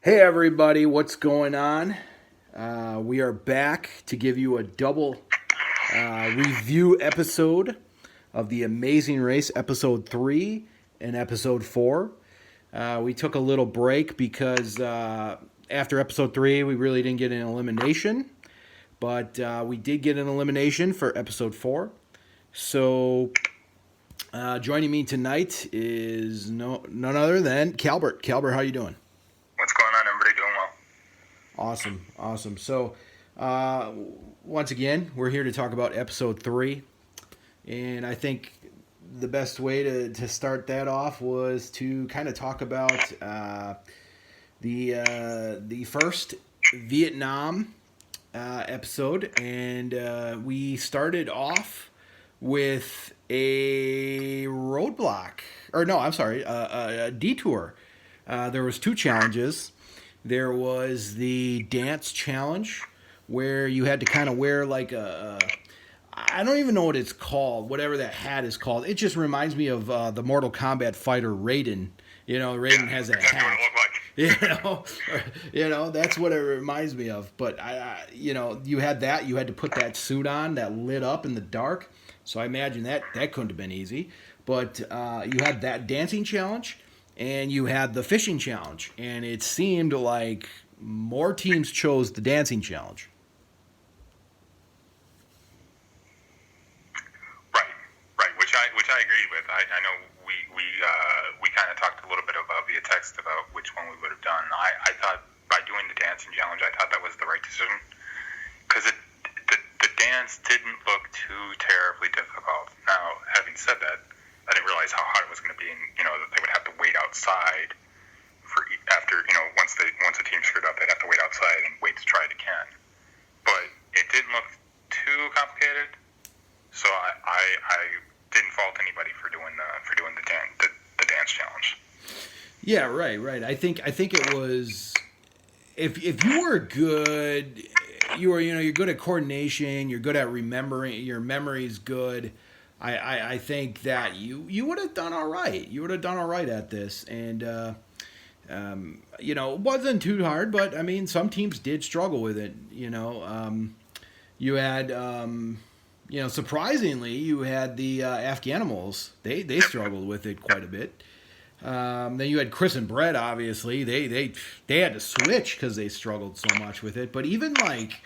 Hey everybody, what's going on? We are back to give you a double review episode of The Amazing Race, episode 3 and episode 4. We took a little break because after episode 3, we really didn't get an elimination, but we did get an elimination for episode 4. So joining me tonight is none other than Calbert. Calbert, how you doing? What's going on? Everybody doing well? Awesome, awesome. So, once again, we're here to talk about episode 3. And I think the best way to start that off was to kind of talk about the first Vietnam episode. And we started off with a roadblock. Or, no, I'm sorry, a detour. There was 2 challenges. There was the dance challenge where you had to kind of wear like I don't even know what it's called, whatever that hat is called. It just reminds me of the Mortal Kombat fighter Raiden. You know, Raiden has that hat. You know, that's what it reminds me of. But you had that. You had to put that suit on that lit up in the dark. So I imagine that couldn't have been easy. But you had that dancing challenge. And you had the fishing challenge, and it seemed like more teams chose the dancing challenge. Right, which I agreed with. I know we kind of talked a little bit about via text about which one we would have done. I thought by doing the dancing challenge, I thought that was the right decision because the dance didn't look too terribly difficult. Now, having said that, I didn't realize how hot it was going to be, and that they would have to wait outside for after once a team screwed up, they'd have to wait outside and wait to try it again. But it didn't look too complicated, so I didn't fault anybody for doing the dance challenge. Yeah, right. I think it was if you were good, you're good at coordination, you're good at remembering, your memory's good. I think that you would have done all right. You would have done all right at this, and it wasn't too hard. But I mean, some teams did struggle with it. You had surprisingly, you had the Afghanimals. They struggled with it quite a bit. Then you had Chris and Brett. Obviously, they had to switch because they struggled so much with it. But even like.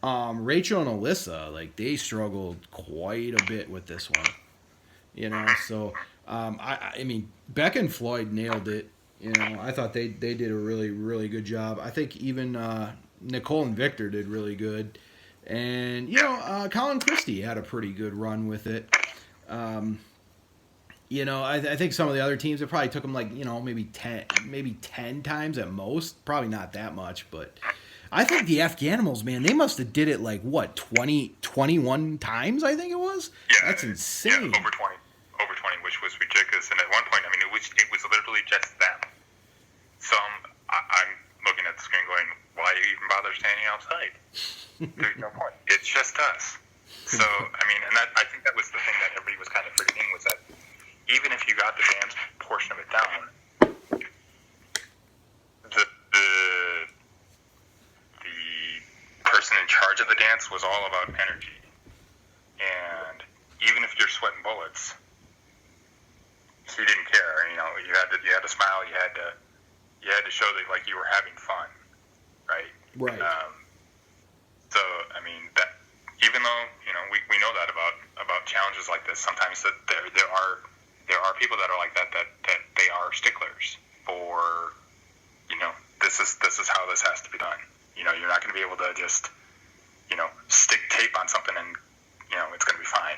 Rachel and Alyssa, like they struggled quite a bit with this one, So, I mean, Beck and Floyd nailed it. I thought they did a really really good job. I think even Nicole and Victor did really good, and Colin Christie had a pretty good run with it. I think some of the other teams it probably took them like maybe 10 times at most. Probably not that much, but. I think the Afghanimals, man, they must have did it like, 21 times, I think it was? Yeah. That's insane. Yeah, over 20, which was ridiculous. And at one point, I mean, it was literally just them. So I'm looking at the screen going, why even bother standing outside? There's no point. It's just us. So, I mean, and I think that was the thing that everybody was kind of forgetting was that even if you got the dance portion of it down, the person in charge of the dance was all about energy, and even if you're sweating bullets, he didn't care. You had to smile. You had to show that like you were having fun, right? Right. So I mean that even though we know that about challenges like this, sometimes that there are people that are like that they are sticklers for this is how this has to be done. You're not going to be able to just, stick tape on something and, it's going to be fine.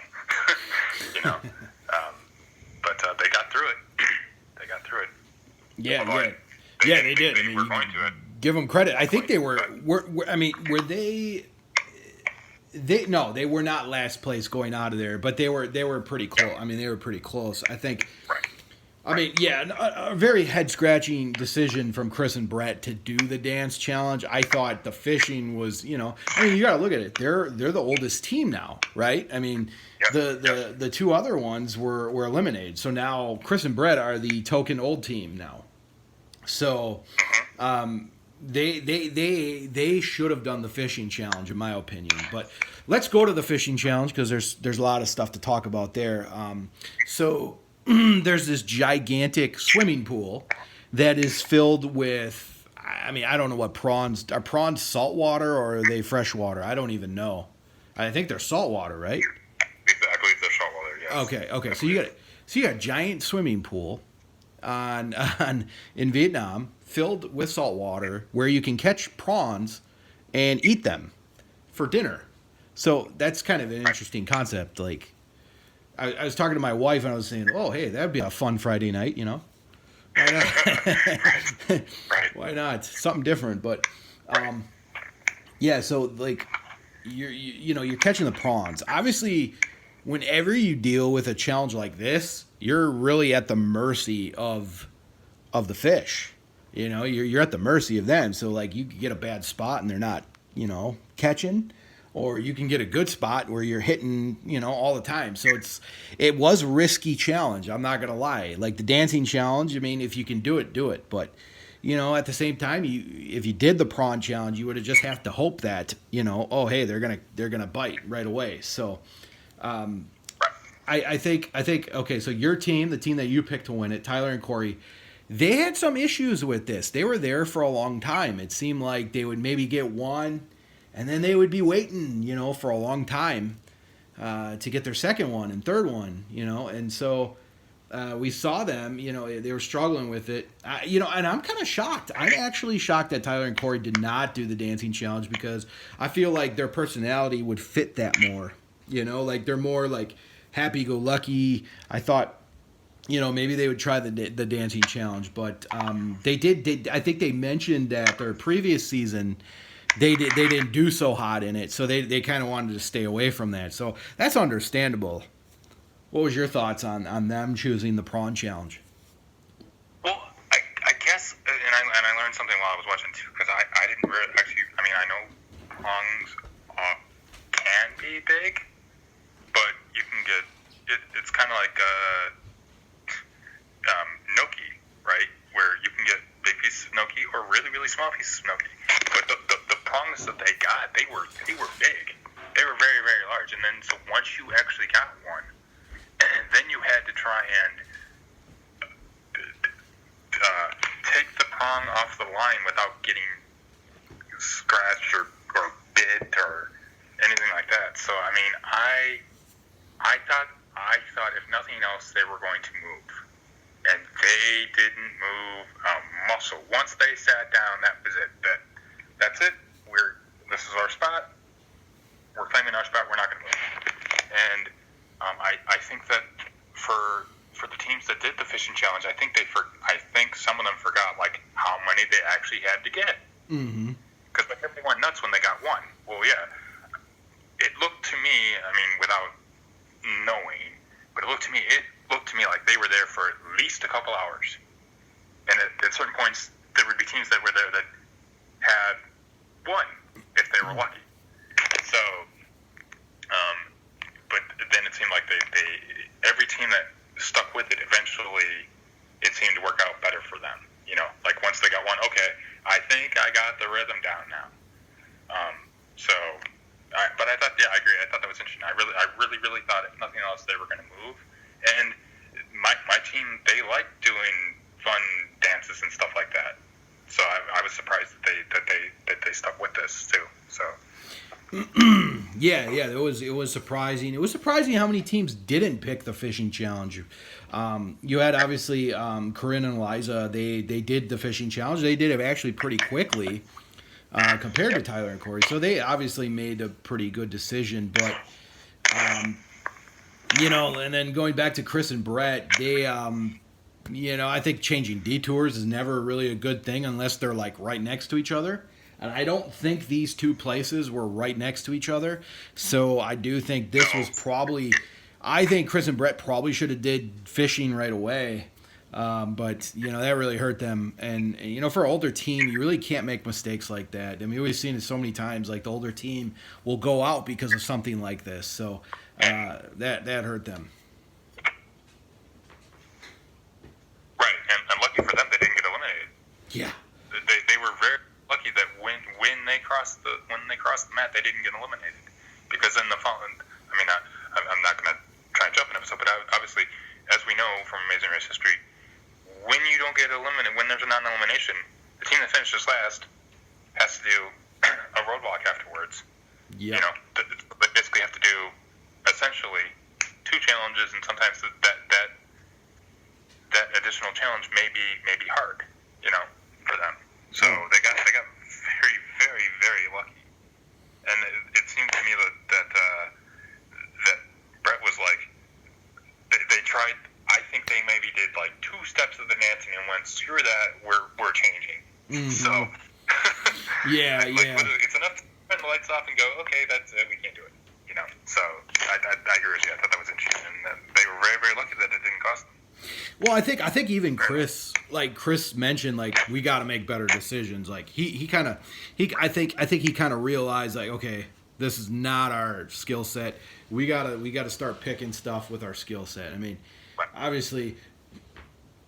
But they got through it. Yeah, Although they did. They were going to it. Give them credit. I think they were I mean, were they? No, they were not last place going out of there, but they were pretty close. I mean, they were pretty close. I think. Right. I mean, yeah, a very head-scratching decision from Chris and Brett to do the dance challenge. I thought the fishing was, I mean, you got to look at it. They're the oldest team now, right? I mean, the 2 other ones were eliminated. So now Chris and Brett are the token old team now. So, they should have done the fishing challenge, in my opinion. But let's go to the fishing challenge because there's a lot of stuff to talk about there. So there's this gigantic swimming pool that is filled with. I mean, I don't know what prawns are. Prawns saltwater or are they freshwater? I don't even know. I think they're saltwater, right? I believe they're saltwater. Yes. Okay. So you got a giant swimming pool on in Vietnam filled with salt water where you can catch prawns and eat them for dinner. So that's kind of an interesting concept. Like I was talking to my wife and I was saying, oh, hey, that'd be a fun Friday night, you know? Why not? Right. Why not? Something different. But yeah, so like you're catching the prawns. Obviously, whenever you deal with a challenge like this, you're really at the mercy of the fish. You know, you're at the mercy of them. So like you could get a bad spot and they're not, catching, or you can get a good spot where you're hitting, all the time. So it was a risky challenge. I'm not gonna lie. Like the dancing challenge, I mean, if you can do it, do it. But at the same time, if you did the prawn challenge, you would have just have to hope that, oh hey, they're gonna bite right away. So. I think okay. So your team, the team that you picked to win it, Tyler and Corey, they had some issues with this. They were there for a long time. It seemed like they would maybe get one, and then they would be waiting, for a long time to get their second one and third one, And so we saw them, they were struggling with it, and I'm kind of shocked. I'm actually shocked that Tyler and Corey did not do the dancing challenge because I feel like their personality would fit that more. Like they're more like happy-go-lucky. I thought, maybe they would try the dancing challenge, but they did. I think they mentioned that their previous season, they didn't do so hot in it, so they kind of wanted to stay away from that. So that's understandable. What was your thoughts on them choosing the prawn challenge? Well, I guess, and I learned something while I was watching too, because I didn't really actually. I mean, I know prongs can be big. But you can get it's kind of like gnocchi, right? Where you can get big pieces of gnocchi or really, really small pieces of gnocchi. But the prongs that they got, they were big. They were very, very large. And then so once you actually got one, then you had to try and take the prong off the line without getting scratched or bit or anything like that. So I mean, I thought if nothing else they were going to move, and they didn't move a muscle. Once they sat down, that was it. That's it. This is our spot. We're claiming our spot. We're not going to move. And I think that for the teams that did the fishing challenge, I think some of them forgot like how many they actually had to get. Mm-hmm. Because they went nuts when they got one. Well, yeah. It looked to me, I mean, without knowing, but it looked to me like they were there for at least a couple hours. And at certain points, there would be teams that were there that had one, if they were lucky. So, but then it seemed like they every team that stuck with it, eventually, it seemed to work out better for them. Like once they got one, okay, I think I got the rhythm down now. But I thought, yeah, I agree. I thought that was interesting. I really thought if nothing else, they were going to move. And my team, they like doing fun dances and stuff like that. So I was surprised that they stuck with this too. So. Yeah, it was surprising. It was surprising how many teams didn't pick the fishing challenge. You had obviously Corinne and Eliza. They did the fishing challenge. They did it actually pretty quickly. Compared to Tyler and Corey. So they obviously made a pretty good decision. But, and then going back to Chris and Brett, they, I think changing detours is never really a good thing unless they're like right next to each other. And I don't think these two places were right next to each other. So I do think this was I think Chris and Brett probably should have did fishing right away. But, that really hurt them. And, for an older team, you really can't make mistakes like that. I mean, we've seen it so many times, like the older team will go out because of something like this. So that hurt them. Right. And lucky for them, they didn't get eliminated. Yeah. They were very lucky that when they crossed the mat, they didn't get eliminated. Because in the following, I mean, I'm not going to try and jump an episode, but obviously, as we know from Amazing Race history, when you don't get eliminated, when there's a non-elimination, the team that finishes last has to do a roadblock afterwards. Yeah. You know, they basically have to do essentially 2 challenges, and sometimes that additional challenge may be hard, you know, for them. So they got very, very, very lucky. And it seemed to me that Brett was like, they tried. I think they maybe did like 2 steps of the dancing and went, screw that, we're changing. Mm-hmm. So yeah, like, it's enough to turn the lights off and go, okay, that's it, we can't do it. You know. So I agree with you. I thought that was interesting, and they were very, very lucky that it didn't cost them. Well, I think even Chris mentioned, like, we got to make better decisions. Like I think he kind of realized, like, okay, this is not our skill set. We gotta start picking stuff with our skill set. I mean, obviously,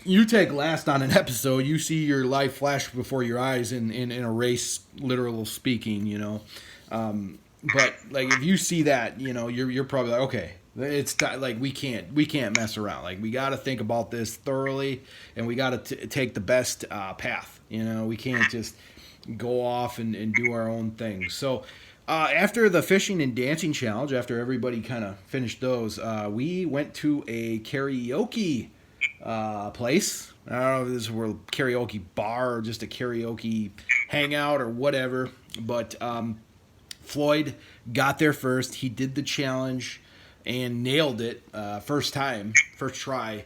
you take last on an episode, you see your life flash before your eyes in a race, literal speaking, you know. But like, if you see that, you know, you're probably like, okay, it's like we can't mess around. Like, we got to think about this thoroughly, and we got to take the best path. You know, we can't just go off and do our own thing. So after the fishing and dancing challenge, after everybody kind of finished those, we went to a karaoke place. I don't know if this were a karaoke bar or just a karaoke hangout or whatever, but Floyd got there first. He did the challenge and nailed it first try.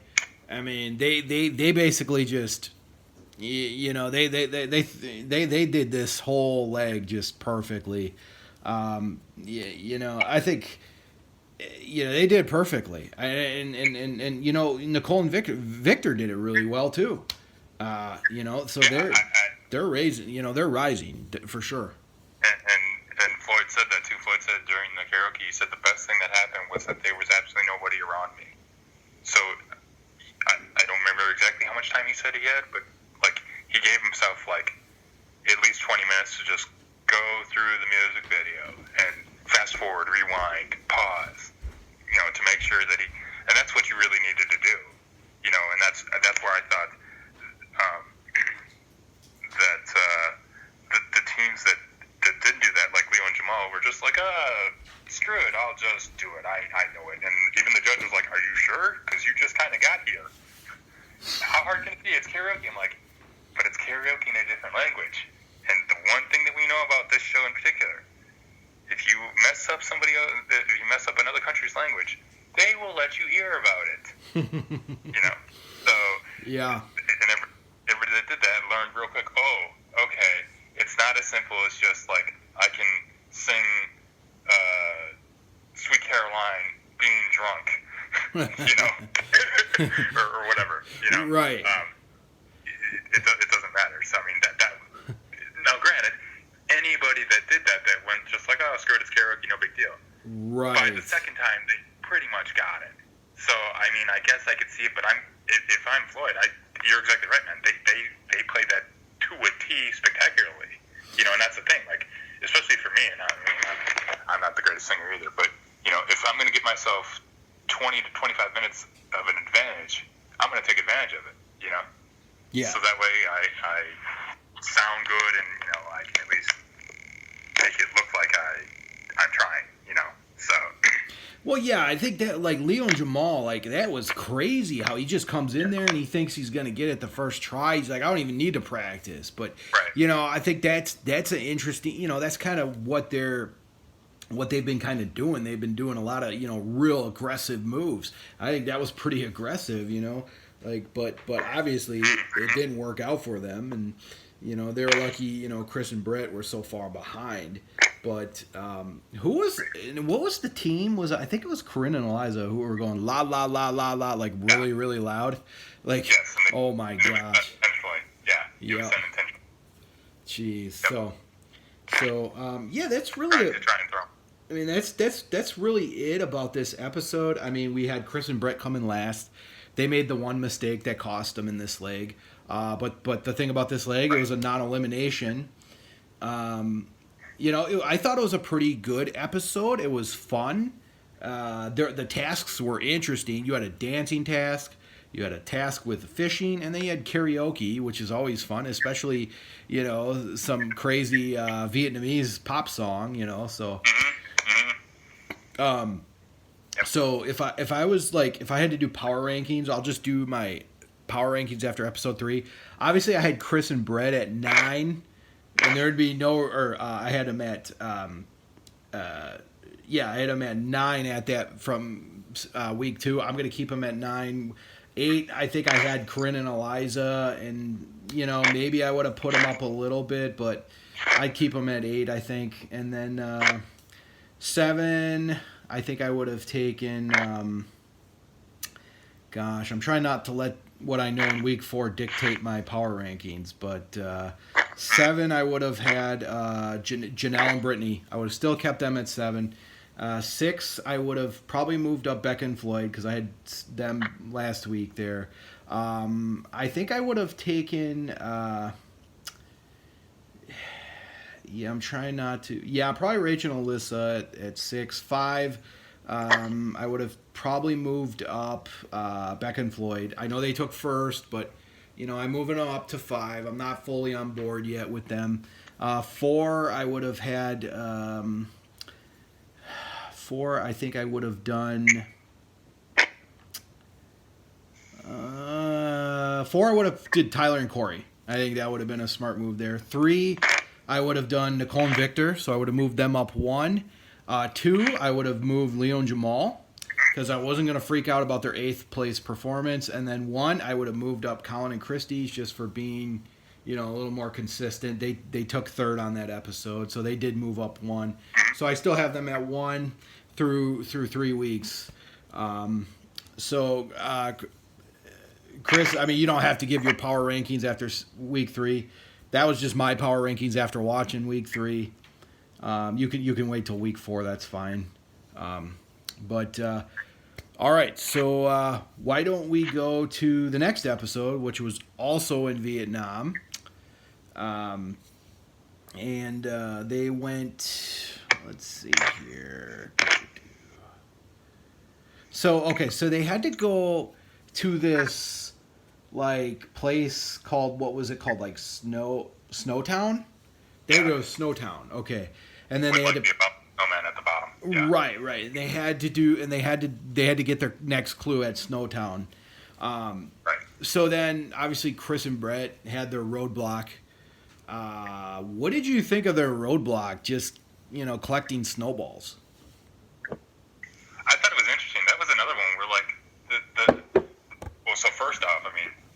I mean, they basically just, you know, they did this whole leg just perfectly. You know, I think, you know, they did perfectly, and you know, Nicole and Victor did it really well too. You know, so they're raising, you know, they're rising for sure. And Floyd said that too. Floyd said during the karaoke, he said the best thing that happened was that there was absolutely nobody around me. So I don't remember exactly how much time he said he had, but like, he gave himself like at least 20 minutes to just go through the music video and fast forward, rewind, pause, you know, to make sure that and that's what you really needed to do, you know, and that's where I thought that the teams that didn't do that, like Leo and Jamal, were just like, screw it, I'll just do it, I know it. And even the judge was like, are you sure? Because you just kind of got here. How hard can it be? It's karaoke. I'm like, but it's karaoke in a different language. And the one thing that we know about this show in particular, if you mess up another country's language, they will let you hear about it. You know? So, yeah. And everybody that did that learned real quick, oh, okay, it's not as simple as just like, I can sing Sweet Caroline being drunk, you know, or whatever, you know. Right. It doesn't matter. So, I mean, that now, granted, anybody that did that went just like, oh, screw it, it's karaoke, no big deal. Right. By the second time, they pretty much got it. So, I mean, I guess I could see it, but if I'm Floyd, you're exactly right, man. They played that to a T spectacularly. You know, and that's the thing, like, especially for me, and I'm not the greatest singer either, but, you know, if I'm going to give myself 20 to 25 minutes of an advantage, I'm going to take advantage of it, you know? Yeah. So that way I sound good, and, you know, I can at least make it look like I'm trying, you know? So... Well, yeah, I think that, like, Leo and Jamal, like, that was crazy how he just comes in there and he thinks he's going to get it the first try. He's like, I don't even need to practice. But, right. You know, I think that's an interesting, you know, that's kind of what they've been kind of doing. They've been doing a lot of, you know, real aggressive moves. I think that was pretty aggressive, you know, like, but obviously it didn't work out for them. And, you know, they were lucky, you know, Chris and Brett were so far behind. But what was the team? I think it was Corinne and Eliza who were going la la la la la, like really really loud, like, yes, oh my gosh. Yeah. Jeez. Yep. So yeah, that's really it. I mean, that's really it about this episode. I mean, we had Chris and Brett come in last. They made the one mistake that cost them in this leg. But the thing about this leg, it was a non-elimination. I thought it was a pretty good episode. It was fun. The tasks were interesting. You had a dancing task, you had a task with fishing, and then you had karaoke, which is always fun, especially, some crazy Vietnamese pop song, so. So if I had to do power rankings, I'll just do my power rankings after episode 3. Obviously, I had Chris and Brett at 9, and there'd be I had them at I had them at 9 at that from week 2. I'm gonna keep them at 9. 8, I think I had Corinne and Eliza, and maybe I would have put them up a little bit, but I'd keep them at 8, I think. And then 7, I think I would have taken. I'm trying not to let what I know in week 4 dictate my power rankings, but 7, I would have had Janelle and Brittany. I would have still kept them at 7. 6, I would have probably moved up Becca and Floyd because I had them last week there. I think I would have taken. I'm trying not to. Yeah, probably Rachel and Alyssa at 6. 5, I would have probably moved up Becca and Floyd. I know they took first, but I'm moving them up to 5. I'm not fully on board yet with them. 4, I would have had. 4, I think I would have done. 4, I would have did Tyler and Corey. I think that would have been a smart move there. 3, I would have done Nicole and Victor, so I would have moved them up 1. 2, I would have moved Leo and Jamal because I wasn't going to freak out about their 8th place performance. And then 1, I would have moved up Colin and Christie's just for being, a little more consistent. They took 3rd on that episode, so they did move up 1. So I still have them at 1 through 3 weeks. Chris, you don't have to give your power rankings after week 3. That was just my power rankings after watching week 3. You can wait till week 4. That's fine. All right. So why don't we go to the next episode, which was also in Vietnam, and they went. Let's see here. So they had to go to this place called, what was it called, Snowtown? They had to go to Snowtown. Okay, and then they had to snowman at the bottom. Yeah. Right. They had to get their next clue at Snowtown. Right. So then obviously Chris and Brett had their roadblock. What did you think of their roadblock? Just collecting snowballs. I thought it was interesting. That was another one where so first off,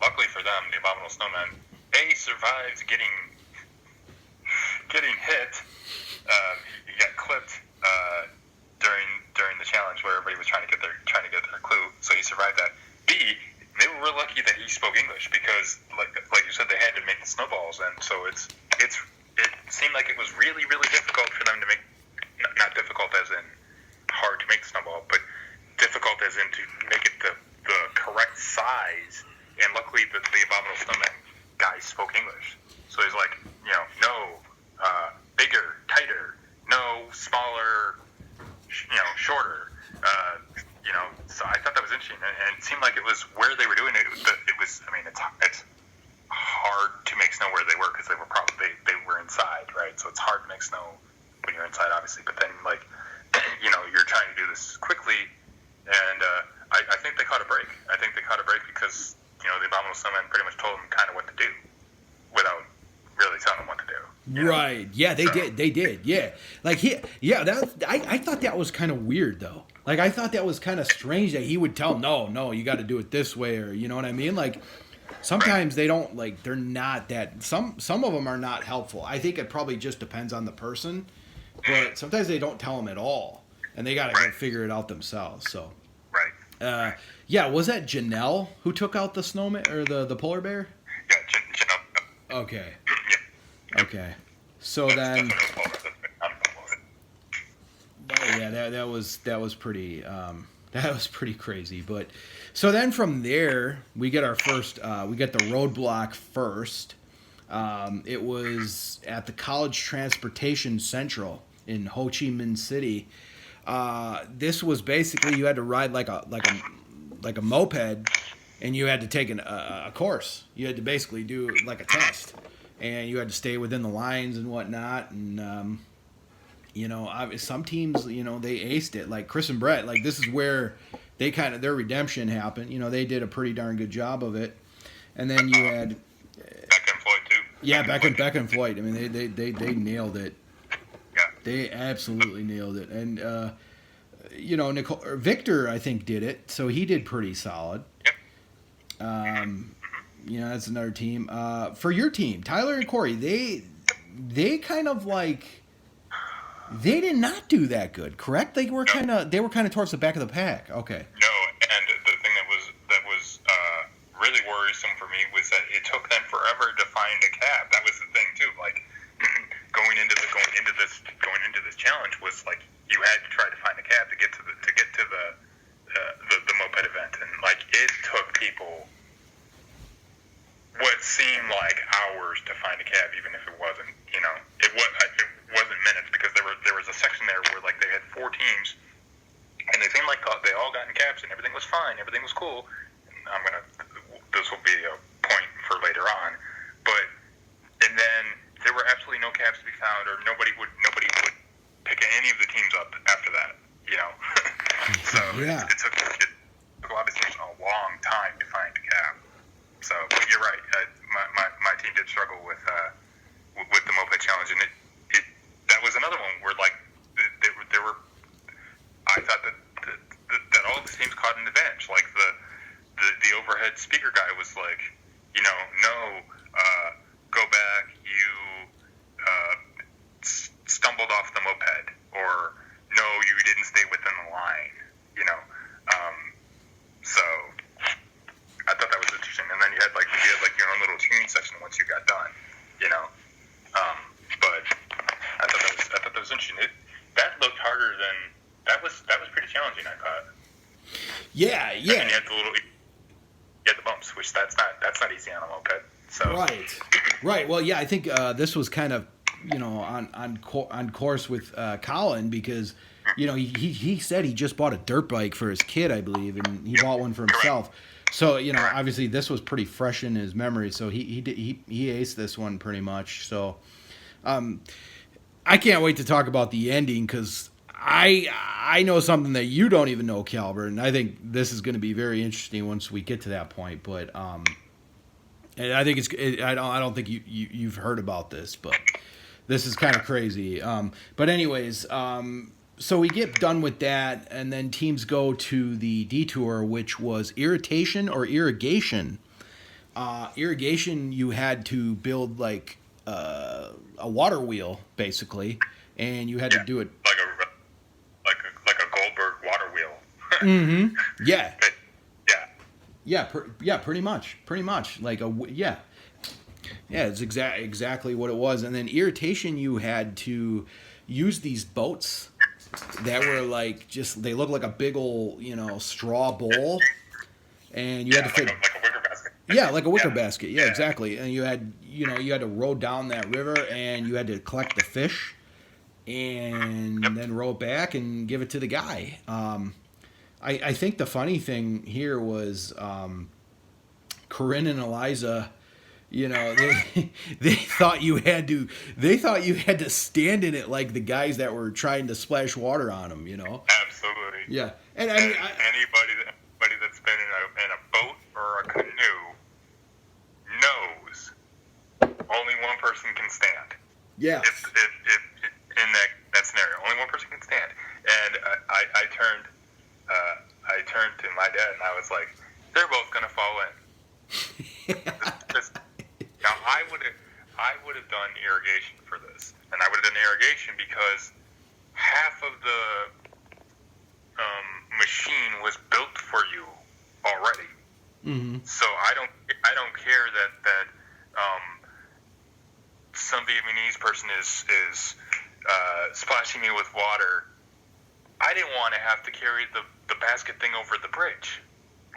luckily for them, the Abominable Snowmen, they survived getting hit. He got clipped during the challenge where everybody was trying to get their clue. So he survived that. B, they were real lucky that he spoke English because, like you said, they had to make the snowballs, and so it seemed like it was really, really difficult for them to make. Not difficult as in hard to make the snowball, but difficult as in to make it the correct size. And luckily, the Abominable Snowman guy spoke English, so he's like, no, bigger, tighter, no, smaller, shorter. So I thought that was interesting, and it seemed like it was where they were doing it. It was. It's hard to make snow where they were because they were inside, right? So it's hard to make snow when you're inside, obviously. But then, you're trying to do this quickly, and I think they caught a break. I think they caught a break because the Abominable Snowman pretty much told them kind of what to do without really telling them what to do. Right. Yeah, they did. Yeah. I thought that was kind of weird though. I thought that was kind of strange that he would tell them, no, you got to do it this way, or you know what I mean? Sometimes they don't they're not that. Some of them are not helpful. I think it probably just depends on the person, but sometimes they don't tell them at all, and they got to go figure it out themselves. So. Right. Was that Janelle who took out the snowman or the polar bear? Yeah, Janelle. Okay. Yep. Okay. So then. Yeah, that was pretty crazy. But so then from there we get our first we get the roadblock first. It was at the College Transportation Central in Ho Chi Minh City. This was basically you had to ride like a moped, and you had to take a course. You had to basically do like a test, and you had to stay within the lines and whatnot. And some teams, they aced it. Like Chris and Brett, like this is where they their redemption happened. They did a pretty darn good job of it. And then you had Beck and Floyd too. yeah, Beck and Floyd. I mean, they nailed it. Yeah. They absolutely nailed it. And Victor, I think, did it, so he did pretty solid. Yep. That's another team. For your team, Tyler and Corey, they kind of like they did not do that good, correct? They were kind of towards the back of the pack. Okay. No, and the thing that was really worrisome for me was that it took them forever to find a cab. That was the thing too. Like going into this challenge was like you had to try to find a cab to get to the moped event, and like it took people what seemed like hours to find a cab, even if it wasn't. It wasn't minutes, because there was a section there where like they had 4 teams, and they seemed like they all got in cabs and everything was fine, everything was cool. This will be a point for later on, and then there were absolutely no cabs to be found, or nobody would pick any of the teams up after that. So yeah. It took a lot of teams a long time to find a cab. So, but you're right. My team did struggle with the moped challenge, and that was another one where like there were. I thought that all the teams caught an advantage. Like the overhead speaker guy was like, no, go back. You stumbled off the moped, or no, you didn't stay within the line. So I thought that was interesting. And then you had your own little tuning section once you got done. But I thought that was interesting. That looked harder than that was pretty challenging, I thought. Yeah. And then you had the bumps, which that's not easy on a moped. So Right. Well, yeah, I think this was kind of on course with Colin, because he said he just bought a dirt bike for his kid, I believe, and he bought one for himself. Correct. So obviously this was pretty fresh in his memory. So he aced this one pretty much. So I can't wait to talk about the ending, because I know something that you don't even know, Calbert, and I think this is going to be very interesting once we get to that point. But and I think I don't think you've heard about this, but this is kind of crazy. But anyways, so we get done with that, and then teams go to the detour, which was irritation or irrigation. Irrigation, you had to build like a water wheel, basically, and you had to do it like a Goldberg water wheel. Mm-hmm. Yeah. Yeah. Pretty much. Like yeah, it's exactly what it was. And then irritation, you had to use these boats that were like they look like a big old straw bowl, and you had to fit like a wicker basket. Yeah, like a wicker basket. Yeah, exactly. And you had to row down that river, and you had to collect the fish, and then row it back and give it to the guy. I think the funny thing here was Corinne and Eliza. They thought you had to stand in it like the guys that were trying to splash water on them. Absolutely. Yeah, and I mean, anybody that's been in a boat or a canoe knows only one person can stand. Yeah. If in that scenario, only one person can stand. And I turned to my dad and I was like, they're both gonna fall in. Now I would have done irrigation for this, and I would have done irrigation because half of the machine was built for you already. Mm-hmm. So I don't care that some Vietnamese person is splashing me with water. I didn't want to have to carry the basket thing over the bridge.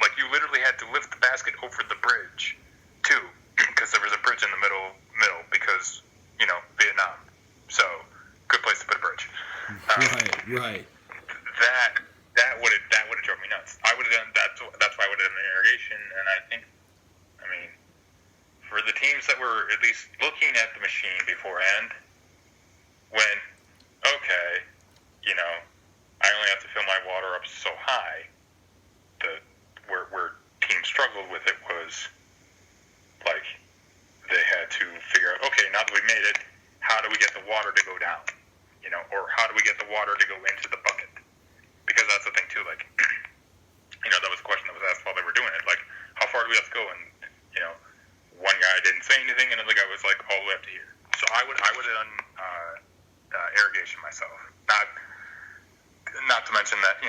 Like, you literally had to lift the basket over the bridge too, because there was a bridge in the middle middle because, Vietnam. So, good place to put a bridge. Right. That would have drove me nuts. I would have done that's why I would have done the irrigation, and I mean, for the teams that were at least looking at the machine beforehand, when I only have to fill my water up so high. Where teams struggled with it was like they had to figure out, okay, now that we made it, how do we get the water to go down? Or how do we get the water to go into the bucket? Because that's the thing too, like, that was a question that was asked while they were doing it, like, how far do we have to go? And, one guy didn't say anything, and another guy was like, all the way up to here. So I would have done irrigation myself. Not to mention that,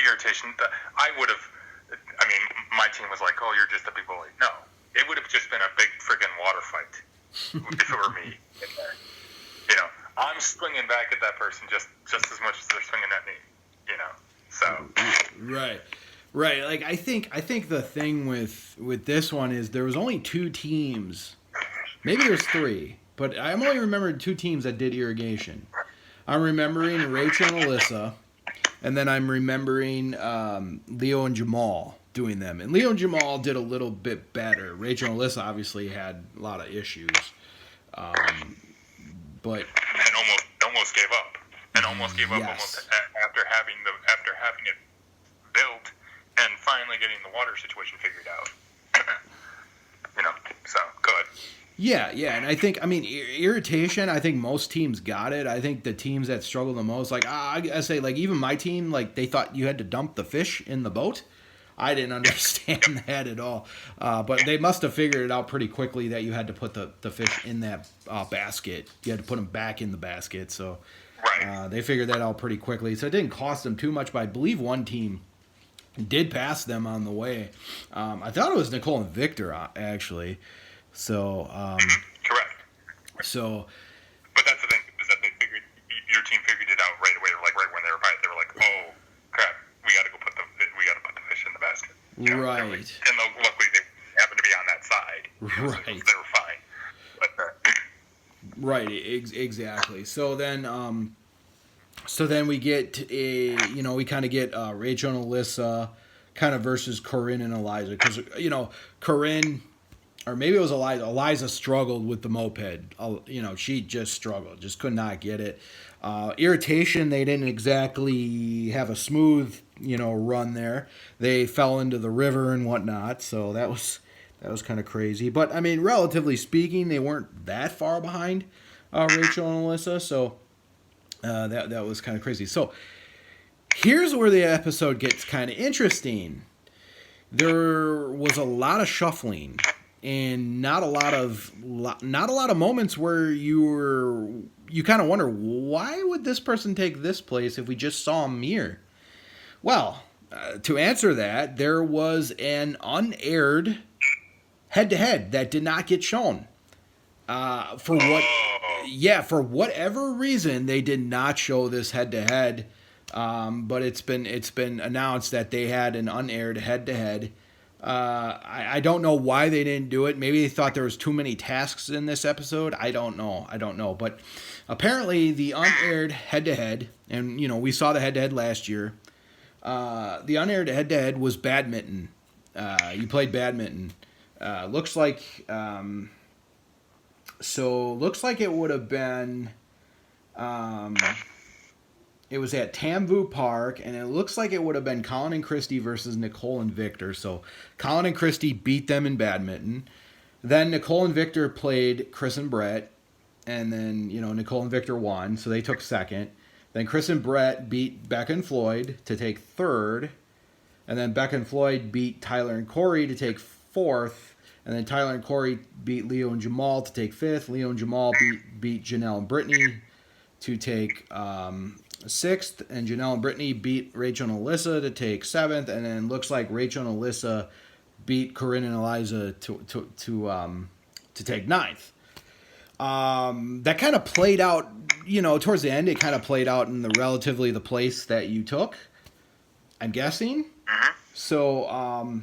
irritation. My team was like, oh, you're just a big bully. No, it would have just been a big friggin' water fight if it were me in there. I'm swinging back at that person just as much as they're swinging at me. So right. Like I think the thing with this one is there was only 2 teams, maybe there's 3, but I'm only remembering 2 teams that did irrigation. I'm remembering Rachel and Alyssa, and then I'm remembering Leo and Jamal doing them. And Leo and Jamal did a little bit better. Rachel and Alyssa obviously had a lot of issues. But and almost gave up. Yes. Almost after having it built and finally getting the water situation figured out. So good. Yeah, and I mean, irritation, I think most teams got it. I think the teams that struggle the most, like, I say, like, even my team, like, they thought you had to dump the fish in the boat. I didn't understand that at all. But they must have figured it out pretty quickly that you had to put the fish in that basket. You had to put them back in the basket. So they figured that out pretty quickly. So it didn't cost them too much, but I believe one team did pass them on the way. I thought it was Nicole and Victor, actually. So, correct. So, but that's the thing, is that your team figured it out right away, like right when they were like, oh crap, we got to put the fish in the basket. Right. And luckily they happened to be on that side. Right. So they were fine. But, right. Exactly. So then we get we kind of get Rachel and Alyssa kind of versus Corinne and Eliza, because Corinne. Or maybe it was Eliza. Eliza struggled with the moped. She just struggled. Just could not get it. Irritation, they didn't exactly have a smooth, run there. They fell into the river and whatnot. So that was kind of crazy. But, I mean, relatively speaking, they weren't that far behind Rachel and Alyssa. So that was kind of crazy. So here's where the episode gets kind of interesting. There was a lot of shuffling. And not a lot of moments where you kind of wonder, why would this person take this place if we just saw him here? Well, to answer that, there was an unaired head-to-head that did not get shown. For whatever reason, they did not show this head-to-head. But it's been announced that they had an unaired head-to-head. I don't know why they didn't do it. Maybe they thought there was too many tasks in this episode. I don't know. But apparently the unaired head-to-head, and, we saw the head-to-head last year. The unaired head-to-head was badminton. You played badminton. Looks like it would have been... It was at Tamvu Park, and it looks like it would have been Colin and Christy versus Nicole and Victor. So Colin and Christy beat them in badminton. Then Nicole and Victor played Chris and Brett, and then Nicole and Victor won, so they took second. Then Chris and Brett beat Becca and Floyd to take third, and then Becca and Floyd beat Tyler and Corey to take fourth, and then Tyler and Corey beat Leo and Jamal to take fifth. Leo and Jamal beat Janelle and Brittany to take sixth, and Janelle and Brittany beat Rachel and Alyssa to take seventh, and then looks like Rachel and Alyssa beat Corinne and Eliza to take ninth. That kind of played out, towards the end. It kind of played out in the place that you took, I'm guessing. So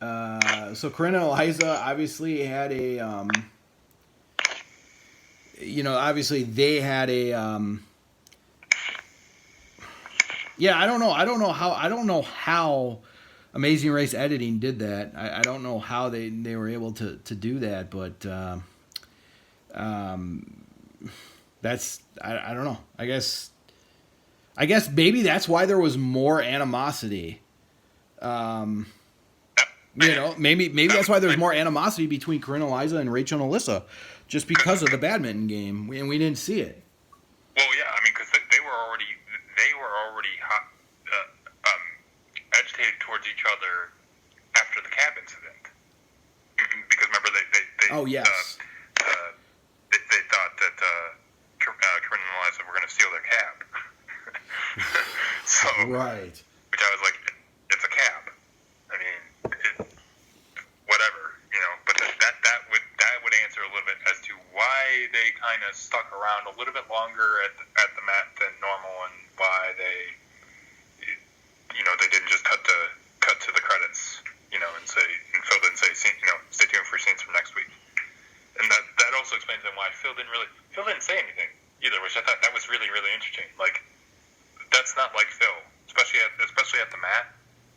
So Corinne and Eliza obviously had a, obviously they had a, yeah, I don't know how Amazing Race editing did that. I don't know how they were able to do that, but that's I don't know. I guess maybe that's why there was more animosity. Maybe that's why there's more animosity between Corinne Eliza and Rachel and Alyssa, just because of the badminton game, and we didn't see it. Well, yeah, I mean, because they were already hot, agitated towards each other after the cab incident. Because remember they Oh yes. They thought that Corinne and Eliza were going to steal their cab. So Right. Which I was like, it's a cab. I mean, whatever, But that would answer a little bit as to why they kind of stuck around a little bit longer at the mat than normal, and why they didn't just cut to the credits, and Phil didn't say, stay tuned for scenes from next week. And that also explains then why Phil didn't say anything either, which I thought that was really, really interesting. Like, that's not like Phil, especially at the mat.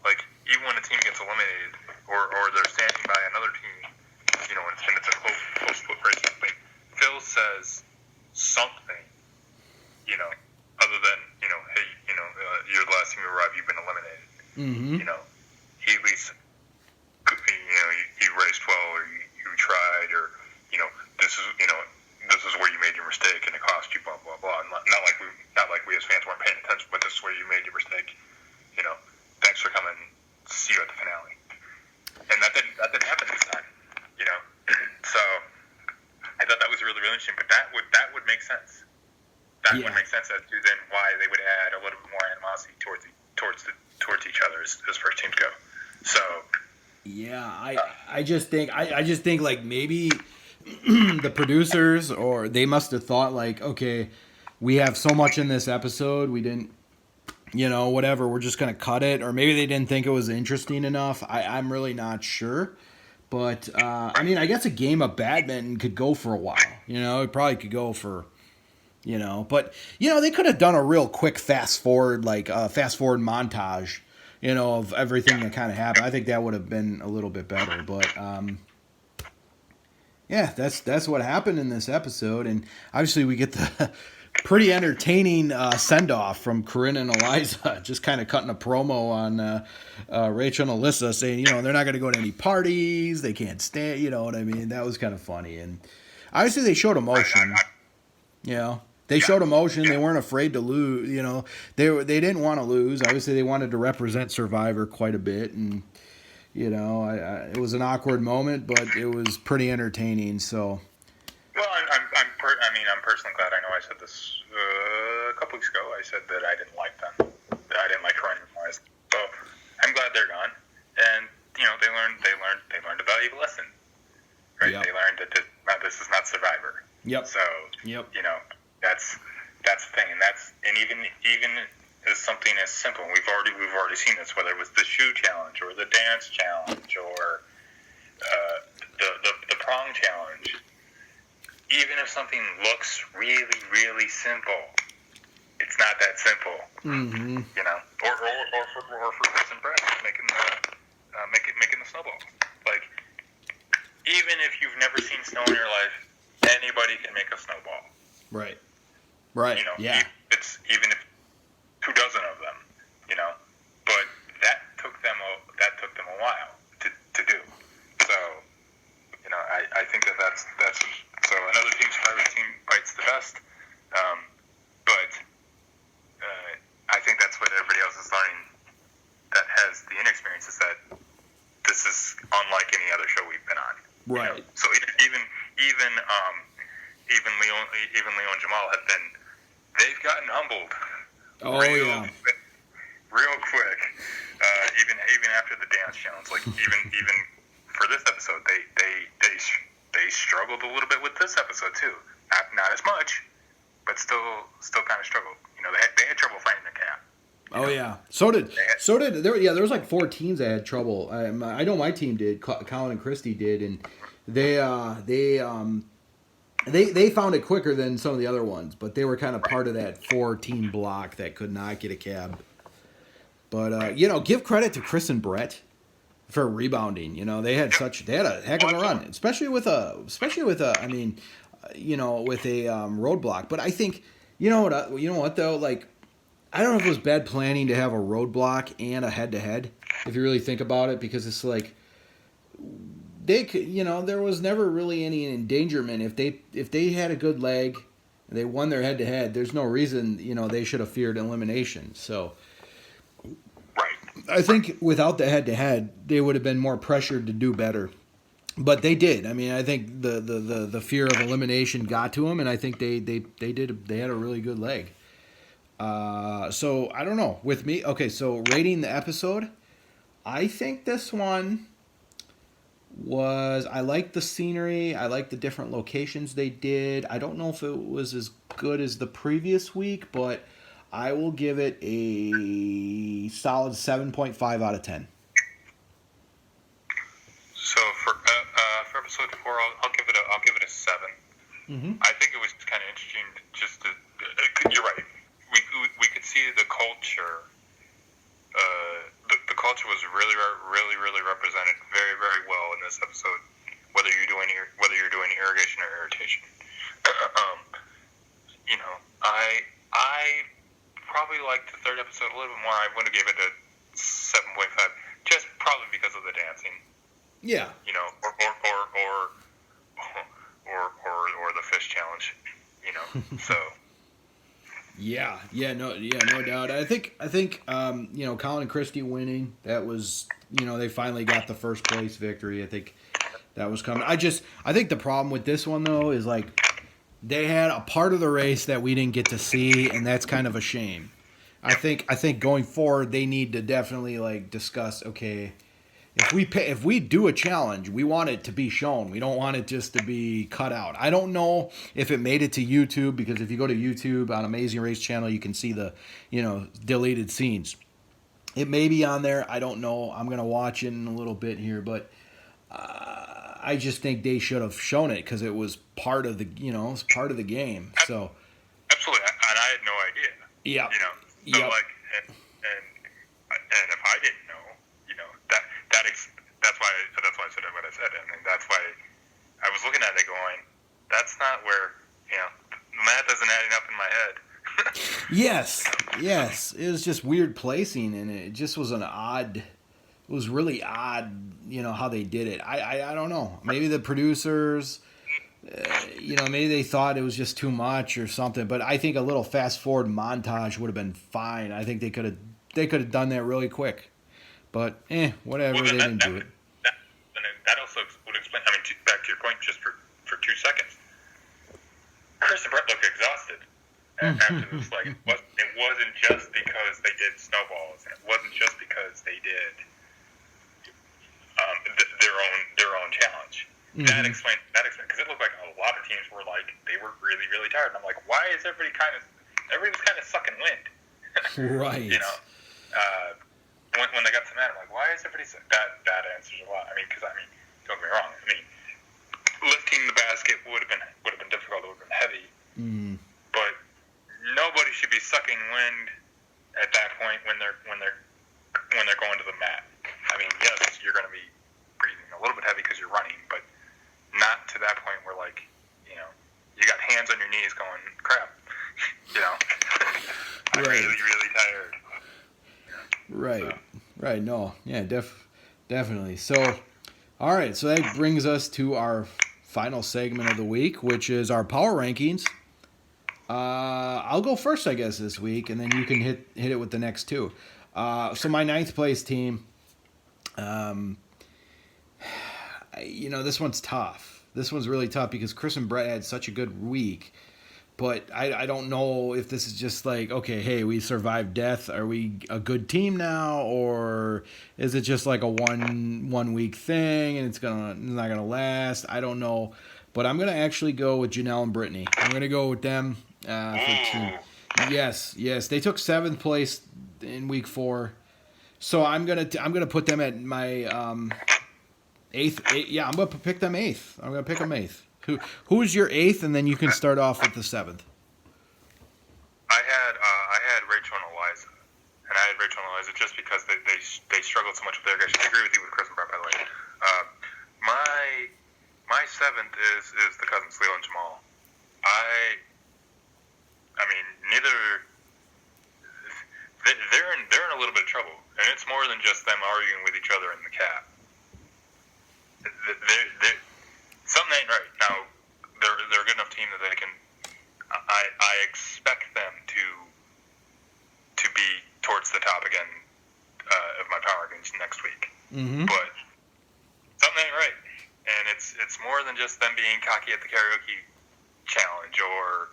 Like, even when a team gets eliminated or they're standing by another team, and it's a close split race, like, Phil says something, other than, hey, you're the last team to arrive, you've been eliminated. Mm-hmm. He at least, you raced well, or you tried, or, this is where you made your mistake and it cost you, blah, blah, blah. Not like we as fans weren't paying attention, but this is where you made your mistake. Thanks for coming. See you at the finale. And that didn't happen this time. So I thought that was really, really interesting. But that would make sense. That would make sense as to then why they would add a little bit more animosity towards each other as first teams go. So yeah, I just think like maybe the producers, or they must have thought like, okay, we have so much in this episode, we didn't, whatever, we're just gonna cut it, or maybe they didn't think it was interesting enough. I'm really not sure, but I mean, I guess a game of badminton could go for a while. It probably could go for, but they could have done a real quick fast forward montage, of everything that kind of happened. I think that would have been a little bit better, but yeah, that's what happened in this episode, and obviously we get the pretty entertaining send-off from Corinne and Eliza, just kind of cutting a promo on Rachel and Alyssa, saying, they're not going to go to any parties, they can't stand, you know what I mean? That was kind of funny, and obviously they showed emotion, They showed emotion. They weren't afraid to lose, They didn't want to lose. Obviously they wanted to represent Survivor quite a bit, and it was an awkward moment, but it was pretty entertaining. So, well, I'm personally glad. I know I said this a couple weeks ago. I said that I didn't like them. That I didn't like Corinne and Eliza. So I'm glad they're gone, and they learned a valuable lesson. Right? Yep. They learned that this is not Survivor. Yep. So that's the thing, and even as something as simple. We've already seen this, whether it was the shoe challenge or the dance challenge or the prong challenge. Even if something looks really, really simple, it's not that simple. Mm-hmm. Or for Chris and Brett making the snowball. Like, even if you've never seen snow in your life, anybody can make a snowball. Right. Yeah. It's even if 2 dozen of them, but that took them a while to do. So, I think that's so another team, Survivor team, bites the best. But I think that's what everybody else is learning that has the inexperience, is that this is unlike any other show we've been on. Right. So even Leo and Jamal they've gotten humbled. Real quick. Even after the dance challenge, like even for this episode, they struggled a little bit with this episode too. Not as much, but still kind of struggled. They had trouble finding the cap. Oh yeah, so did there. Yeah, there was like 4 teams that had trouble. I know my team did. Colin and Christie did, and they found it quicker than some of the other ones. But they were kind of part of that 4-team block that could not get a cab. But give credit to Chris and Brett for rebounding. They had a heck of a run, especially with a roadblock. But I think you know what though, like. I don't know if it was bad planning to have a roadblock and a head-to-head, if you really think about it, because it's like they could, there was never really any endangerment if they had a good leg, and they won their head-to-head. There's no reason they should have feared elimination. So, I think without the head-to-head, they would have been more pressured to do better. But they did. I mean, I think the fear of elimination got to them, and I think they did. They had a really good leg. So I don't know with me. Okay, so rating the episode, I think this one was, I like the scenery. I like the different locations they did. I don't know if it was as good as the previous week, but I will give it a solid 7.5 out of 10. So for episode 4, I'll give it a 7. Mm-hmm. I think it was kind of interesting. You're right. We could see the culture. The culture was really represented very, very well in this episode. Whether you're doing irrigation or irritation, I probably liked the third episode a little bit more. I would have gave it a 7.5, just probably because of the dancing. Yeah. Or the fish challenge. So. Yeah, no doubt. I think Colin and Christie winning, that was, they finally got the first place victory. I think that was coming. I think the problem with this one though is like they had a part of the race that we didn't get to see, and that's kind of a shame. I think going forward they need to definitely like discuss, okay, if we do a challenge, we want it to be shown. We don't want it just to be cut out. I don't know if it made it to YouTube, because if you go to YouTube on Amazing Race channel, you can see the, deleted scenes. It may be on there. I don't know. I'm going to watch it in a little bit here, but I just think they should have shown it because it was part of the, it's part of the game. So absolutely, and I had no idea. Yeah. So like, and if I didn't know, that's why I said what I said, and that's why I was looking at it going, that's not where the math isn't adding up in my head. Yes, it was just weird placing, and it just was it was really odd, how they did it. I don't know. Maybe the producers, maybe they thought it was just too much or something. But I think a little fast forward montage would have been fine. I think they could have done that really quick. But whatever, they didn't do it. That also would explain. I mean, back to your point, just for 2 seconds. Chris and Brett looked exhausted after this. Like, it wasn't just because they did snowballs, and it wasn't just because they did their own challenge. Mm-hmm. That explained because it looked like a lot of teams were like they were really, really tired. And I'm like, why is everybody was kind of sucking wind? Right. When they got to that, I'm like, why is everybody that answers a lot? I mean, don't get me wrong. I mean, lifting the basket would have been difficult. It would have been heavy. Mm. But nobody should be sucking wind at that point when they're going to the mat. I mean, yes, you're going to be breathing a little bit heavy because you're running, but not to that point where like you got hands on your knees going, crap. I'm right. really, really tired. Right. So. Right. No. Yeah. Definitely. So, all right. So that brings us to our final segment of the week, which is our power rankings. I'll go first, I guess, this week, and then you can hit it with the next two. So my 9th place team. This one's tough. This one's really tough because Chris and Brett had such a good week. But I don't know if this is just like, okay, hey, we survived death. Are we a good team now? Or is it just like a one week thing and it's not going to last? I don't know. But I'm going to actually go with Janelle and Brittany. I'm going to go with them for team. Yes. They took 7th place in week 4. So I'm gonna put them at my eighth. Yeah, I'm gonna pick them 8th. I'm gonna pick them 8th. Who's your 8th, and then you can start off with the 7th. I had Rachel and Eliza, and I had Rachel and Eliza just because they struggled so much with their guys. I agree with you with Chris and Brett, by the way. My 7th is the cousins Leo and Jamal. I mean, neither. They're in a little bit of trouble, and it's more than just them arguing with each other in the cab. Something ain't right. Now, they're a good enough team that they can. I expect them to be towards the top again of my power rankings next week. Mm-hmm. But something ain't right, and it's more than just them being cocky at the karaoke challenge or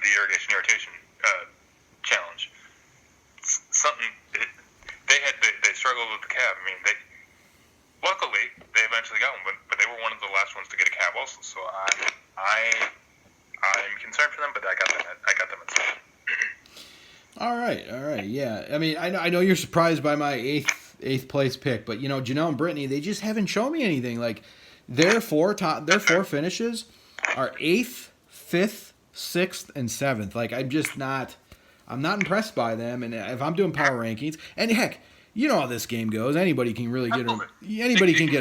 the irrigation challenge. Something they struggled with the cab. I mean, luckily they eventually got one, but they were one of the last ones to get a cab also. So I'm concerned for them, but I got them at 7. All right, yeah. I mean, I know you're surprised by my eighth place pick, but Janelle and Brittany, they just haven't shown me anything. Like their four finishes are 8th, 5th, 6th, and 7th. Like I'm not impressed by them. And if I'm doing power rankings, and heck, you know how this game goes. Anybody can really get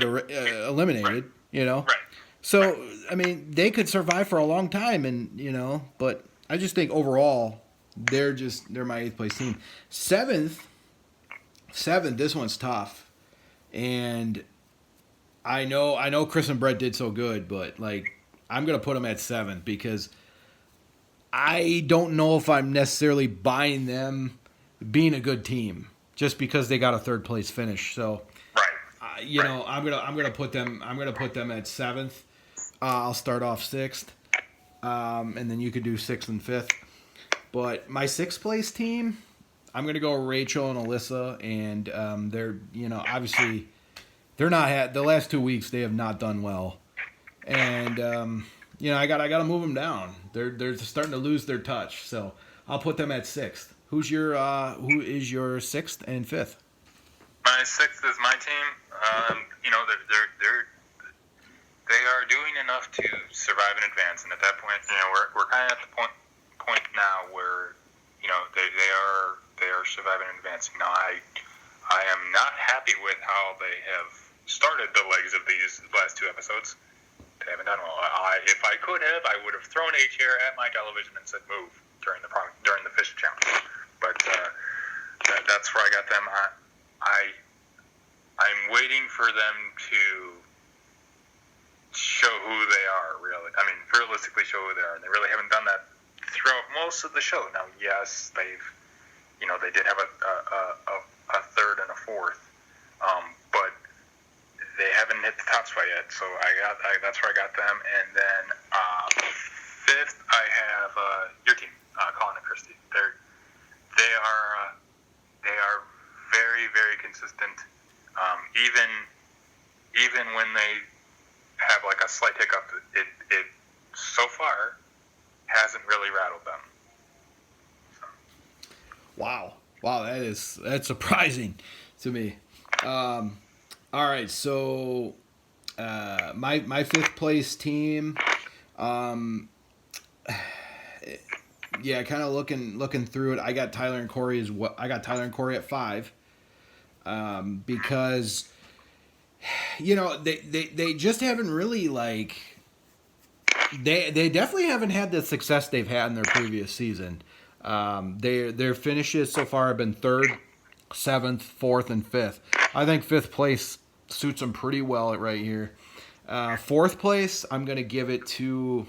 eliminated. Right. So I mean, they could survive for a long time, and but I just think overall they're my 8th place team. 7th, this one's tough, and I know Chris and Brett did so good, but like I'm gonna put them at 7th because I don't know if I'm necessarily buying them being a good team just because they got a 3rd place finish. So, I'm gonna put them at 7th. I'll start off 6th, and then you could do 6th and 5th. But my 6th place team, I'm gonna go Rachel and Alyssa, and they're obviously they're not the last 2 weeks they have not done well, and I gotta move them down. They're starting to lose their touch, so I'll put them at 6th. Who is your 6th and 5th? My 6th is my team. They are doing enough to survive and advance, and at that point, we're kind of at the point now where they are surviving and advancing. Now, I am not happy with how they have started the legs of these last 2 episodes. They haven't done well. If I could have, I would have thrown a chair at my television and said move during the fish challenge. But that's where I got them. I'm waiting for them to show who they are, really. I mean, realistically show who they are, and they really haven't done that throughout most of the show. Now, yes, they did have a 3rd and a 4th, but they haven't hit the top spot yet. So that's where I got them, and then 5th I have your team, Colin and Christy. They are very, very consistent. Even when they have like a slight hiccup, it so far hasn't really rattled them. So. Wow, that's surprising to me. All right, so my 5th place team. Yeah, kind of looking through it. I got Tyler and Corey at 5, because they just haven't really they definitely haven't had the success they've had in their previous season. Their finishes so far have been 3rd, 7th, 4th, and 5th. I think 5th place suits them pretty well right here. 4th place, I'm gonna give it to.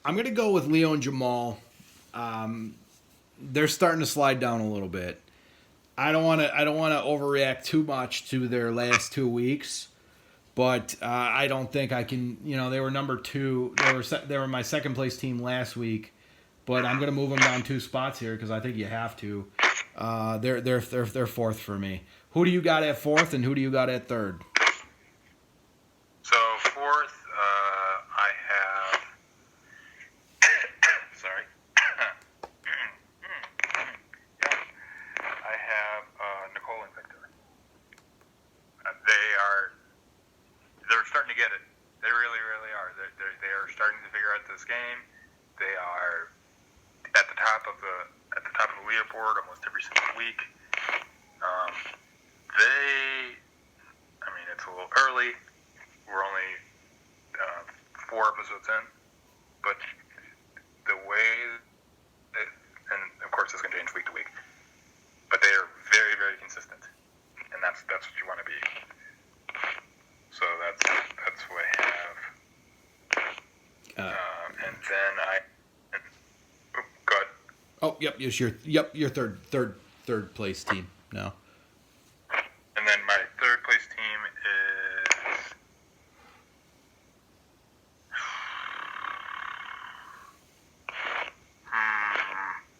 I'm gonna go with Leo and Jamal. They're starting to slide down a little bit. I don't want to overreact too much to their last 2 weeks, but I don't think I can. They were number 2. They were my 2nd place team last week, but I'm gonna move them down 2 spots here because I think you have to. They're 4th for me. Who do you got at 4th, and who do you got at 3rd? So 4th, I have starting to figure out this game. They are at the top of the leaderboard almost every single week. It's a little early. We're only 4 episodes in, but the way that, and of course this can change week to week, but they are very, very consistent, and that's what you want to be. So that's what I have. And then go ahead. Oh, yep, it's your third place team now. And then my third place team is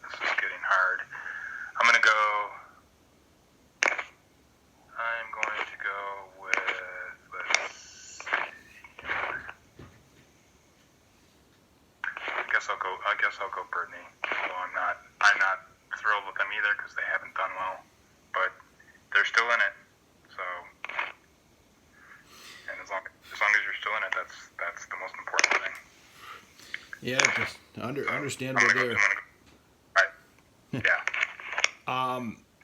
this is getting hard. I'm going to go with, let's see here. I guess I'll go Brittany. Well, I'm not thrilled with them either because they haven't done well, but they're still in it. So, and as long as you're still in it, that's the most important thing. Yeah, just understandable there. Right. Yeah.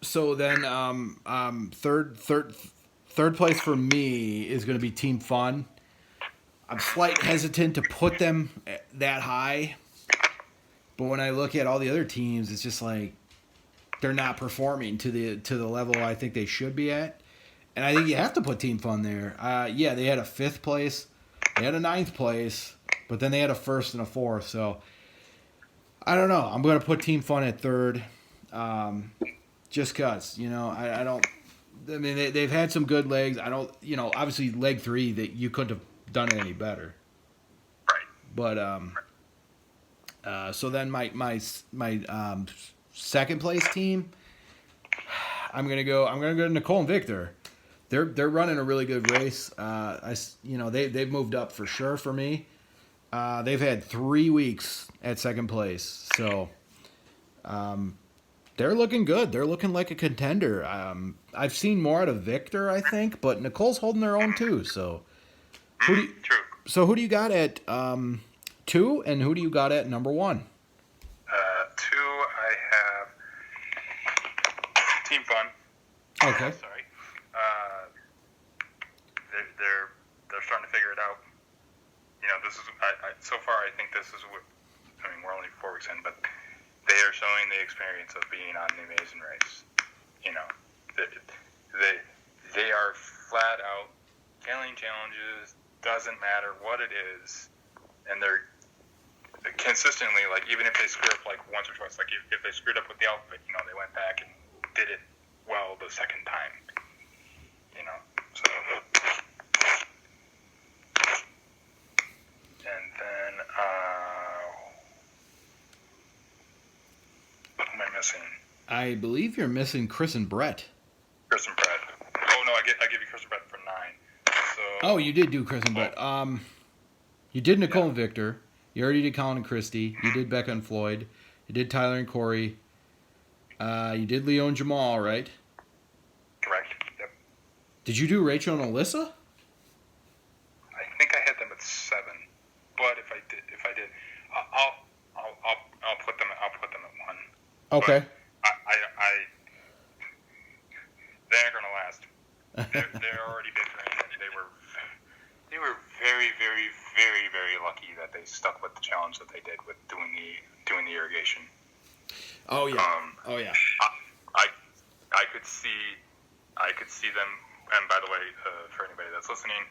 So then, third place for me is going to be Team Fun. I'm slightly hesitant to put them that high, but when I look at all the other teams, it's just like they're not performing to the level I think they should be at. And I think you have to put Team Fun there. Yeah, they had a 5th place, they had a 9th place, but then they had a 1st and a 4th. So I don't know. I'm going to put Team Fun at 3rd, just because, I don't. I mean, they've had some good legs. I don't, obviously leg 3 that you couldn't have done it any better. Right. But so then my second place team, I'm gonna go Nicole and Victor. They're running a really good race. They've moved up for sure for me. They've had 3 weeks at second place, so they're looking good. They're looking like a contender. I've seen more out of Victor, I think, but Nicole's holding their own too. So True. who do you got at 2, and who do you got at number 1? 2, I have Team Fun. Okay. Sorry. They're starting to figure it out. This is so far. I think this is what. We're only 4 weeks in, but they are showing the experience of being on the Amazing Race. They are flat out killing challenges. Doesn't matter what it is, and they're consistently, like, even if they screw up like once or twice, like if they screwed up with the outfit, they went back and did it well the second time. So. And then what am I missing? I believe you're missing Chris and Brett. Chris and Brett. Oh no, I give you Chris and Brett for 9. So. Oh, you did do Chris and Brett. You did Nicole and Victor. You already did Colin and Christy. You did Becca and Floyd. You did Tyler and Corey. You did Leo and Jamal, right? Correct. Yep. Did you do Rachel and Alyssa? I think I had them at 7. But if I did, I'll put them at 1. Okay. But they ain't gonna last. They're already bickering, and they were very, very, very, very lucky that they stuck with the challenge that they did with doing the irrigation. Oh yeah. I could see them. And by the way, for anybody that's listening,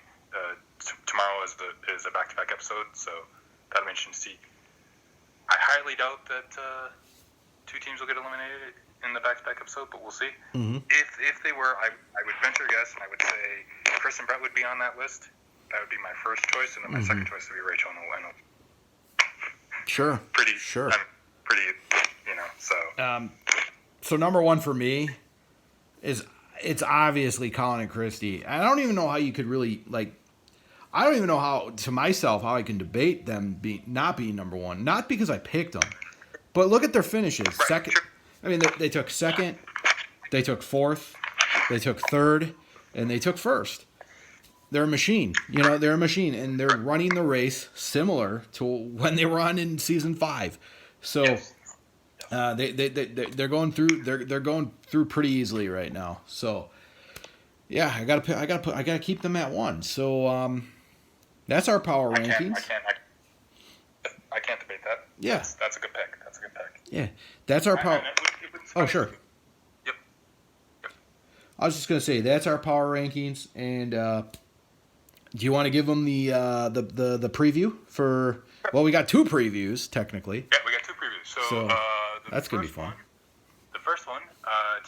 tomorrow is a back-to-back episode, so that'll be interesting to see. I highly doubt that 2 teams will get eliminated in the back-to-back episode, but we'll see. Mm-hmm. If they were, I would venture a guess, and I would say Chris and Brett would be on that list. That would be my first choice, and then my second choice would be Rachel and Elena. Sure. Sure. So. So number 1 for me is it's obviously Colin and Christy. I don't even know how you could really I don't even know how I can debate them not being number 1. Not because I picked them, but look at their finishes. Right. Second. I mean, they took 2nd, they took 4th, they took 3rd, and they took 1st. they're a machine. You know, they're a machine, and they're running the race similar to when they were on in season 5. So Yes. they're going through pretty easily right now. So yeah, I gotta keep them at 1. So that's our power rankings. I can't debate that. Yeah. That's a good pick. Yeah, that's our power. Oh, sure. Yep. I was just gonna say that's our power rankings, and do you want to give them the preview for? Well, we got 2 previews technically. Yeah, we got 2 previews. So that's gonna be fun. The first one,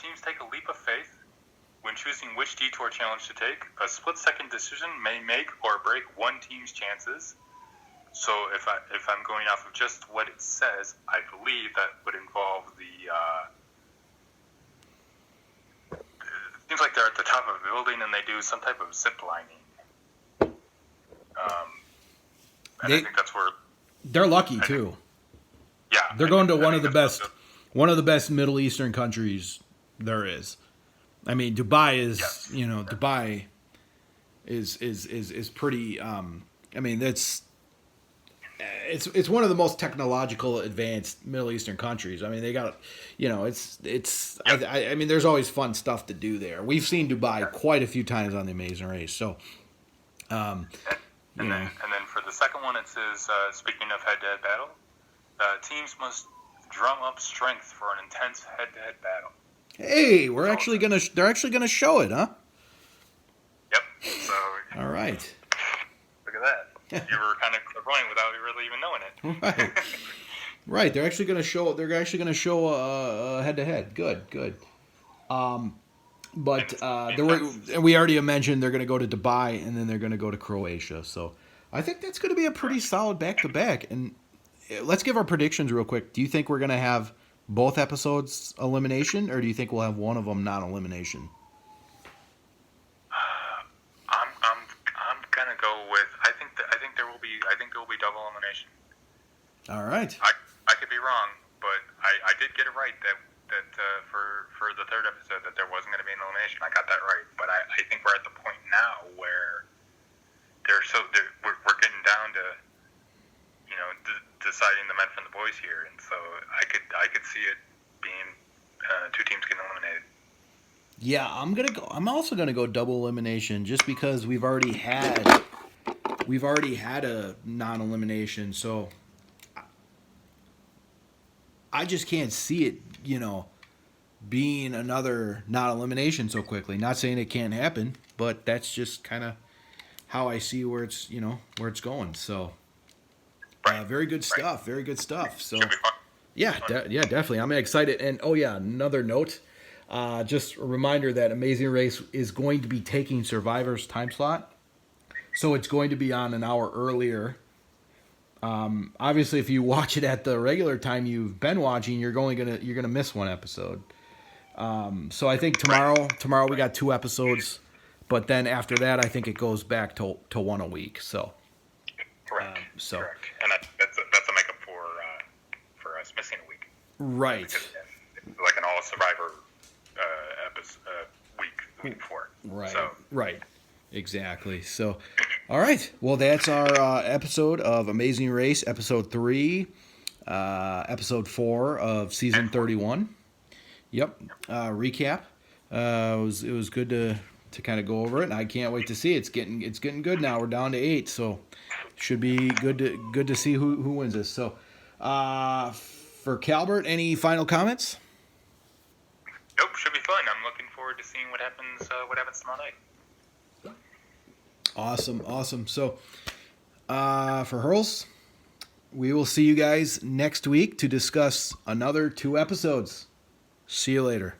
teams take a leap of faith when choosing which detour challenge to take. A split-second decision may make or break one team's chances. So if I'm going off of just what it says, I believe that would involve it seems like they're at the top of a building and they do some type of zip lining. I think that's where they're lucky too. Yeah, they're going to one of the best Middle Eastern countries there is. I mean, Dubai is Dubai is pretty. I mean, it's one of the most technological advanced Middle Eastern countries. I mean, they got, I mean, there's always fun stuff to do there. We've seen Dubai quite a few times on the Amazing Race. So, and then for the second one, it says, speaking of head-to-head battle, teams must drum up strength for an intense head-to-head battle. Hey, they're actually gonna show it, huh? Yep. So. All right. Look at that. You were kind of clairvoyant without really even knowing it. Right. Right. They're actually going to show a head-to-head. Good. But we already mentioned they're going to go to Dubai and then they're going to go to Croatia. So I think that's going to be a pretty solid back-to-back. And let's give our predictions real quick. Do you think we're going to have both episodes elimination, or do you think we'll have one of them non-elimination? I'm gonna go with. I think there will be double elimination. All right. I could be wrong, but I did get it right that for the third episode that there wasn't going to be an elimination. I got that right, but I think we're at the point now where we're getting down to deciding the men from the boys here, and so I could see it being 2 teams getting eliminated. Yeah, I'm also gonna go double elimination just because we've already had a non-elimination, so I just can't see it, being another non-elimination so quickly. Not saying it can't happen, but that's just kind of how I see where it's going. So, very good stuff. Very good stuff. So, yeah, definitely. I'm excited. And another note. Just a reminder that Amazing Race is going to be taking Survivor's time slot, so it's going to be on an hour earlier. Obviously, if you watch it at the regular time you've been watching, you're gonna miss one episode. So I think tomorrow we got 2 episodes, but then after that, I think it goes back to 1 a week. So correct. Correct. And that's a makeup for us missing a week. Right. Like an all Survivor. Week 4. Right. So. Right. Exactly. So, all right. Well, that's our episode of Amazing Race, episode 3, episode 4 of season 31. Yep. Recap. It was good to kind of go over it, and I can't wait to see it. It's getting good now. We're down to 8, so should be good to see who wins this. So, for Calbert, any final comments? Nope, should be fun. I'm looking forward to seeing what happens tomorrow night. Awesome. So, for Hurls, we will see you guys next week to discuss another 2 episodes. See you later.